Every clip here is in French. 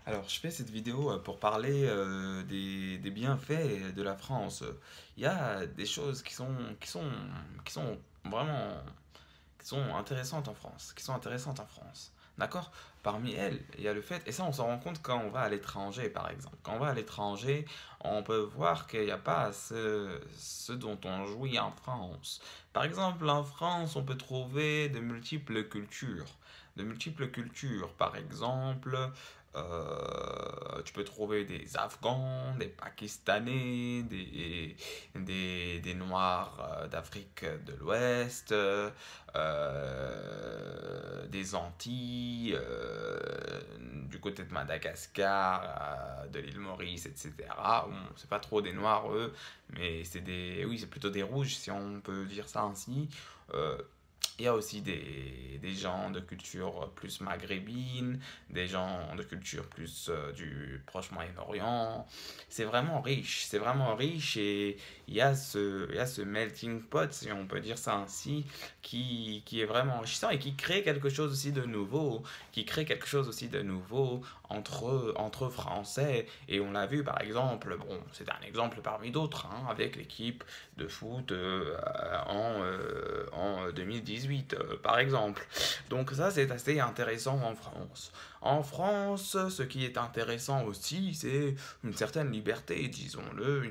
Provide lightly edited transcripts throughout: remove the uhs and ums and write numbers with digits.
Alors, je fais cette vidéo pour parler des bienfaits de la France. Il y a des choses qui sont vraiment, qui sont intéressantes en France, qui sont intéressantes en France. D'accord? Parmi elles, il y a le fait, et ça on s'en rend compte quand on va à l'étranger par exemple. Quand on va à l'étranger, on peut voir qu'il n'y a pas ce dont on jouit en France. Par exemple, en France, on peut trouver de multiples cultures. De multiples cultures. Par exemple, tu peux trouver des Afghans, des Pakistanais, des Noirs d'Afrique de l'Ouest, des Antilles, du côté de Madagascar, de l'île Maurice, etc. Bon, c'est pas trop des Noirs, eux, mais oui, c'est plutôt des Rouges, si on peut dire ça ainsi. Euh, il y a aussi des gens de culture plus maghrébine, des gens de culture plus du Proche-Moyen-Orient. C'est vraiment riche et il y a ce melting pot, si on peut dire ça ainsi, qui est vraiment enrichissant et qui crée quelque chose aussi de nouveau, qui crée quelque chose aussi de nouveau entre Français. Et on l'a vu par exemple, bon, c'est un exemple parmi d'autres, hein, avec l'équipe de foot en 2018, par exemple. Donc ça, c'est assez intéressant en France. En France, ce qui est intéressant aussi, c'est une certaine liberté, disons-le,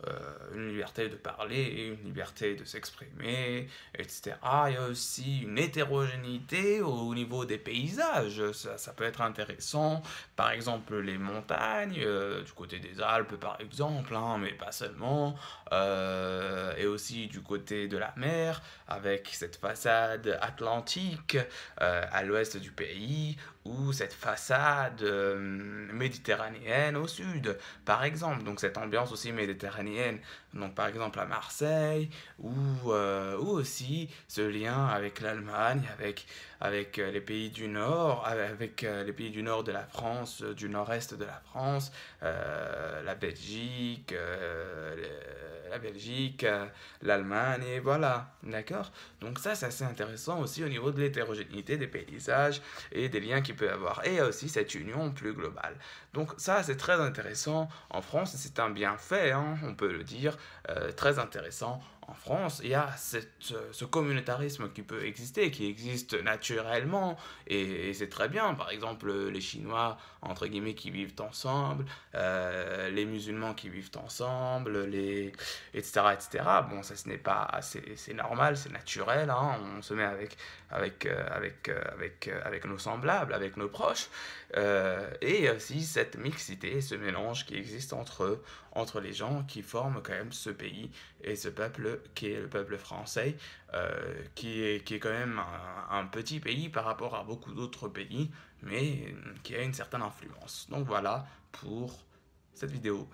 euh, une liberté de parler, une liberté de s'exprimer, etc. Il y a aussi une hétérogénéité au niveau des paysages, ça peut être intéressant. Par exemple, les montagnes, du côté des Alpes, par exemple, hein, mais pas seulement, et aussi du côté de la mer, avec cette façade atlantique à l'ouest du pays, ou cette façade méditerranéenne au sud, par exemple. Donc cette ambiance aussi méditerranéenne, donc par exemple à Marseille, ou aussi ce lien avec l'Allemagne, avec les pays du Nord, avec les pays du Nord de la France, du nord-est de la France, la Belgique, l'Allemagne, et voilà, d'accord? Donc ça, c'est assez intéressant aussi au niveau de l'hétérogénéité des paysages et des liens qu'il peut y avoir. Et il y a aussi cette union plus globale. Donc ça, c'est très intéressant en France, et c'est un bienfait, hein, on peut le dire, très intéressant. En France, il y a ce communautarisme qui peut exister, qui existe naturellement, et c'est très bien. Par exemple, les Chinois, entre guillemets, qui vivent ensemble, les musulmans qui vivent ensemble, etc., etc. Bon, ça, ce n'est pas, c'est normal, c'est naturel, hein, on se met avec nos semblables, avec nos proches, et aussi cette mixité, ce mélange qui existe entre les gens qui forment quand même ce pays et ce peuple qui est le peuple français, qui est quand même un petit pays par rapport à beaucoup d'autres pays, mais qui a une certaine influence. Donc voilà pour cette vidéo.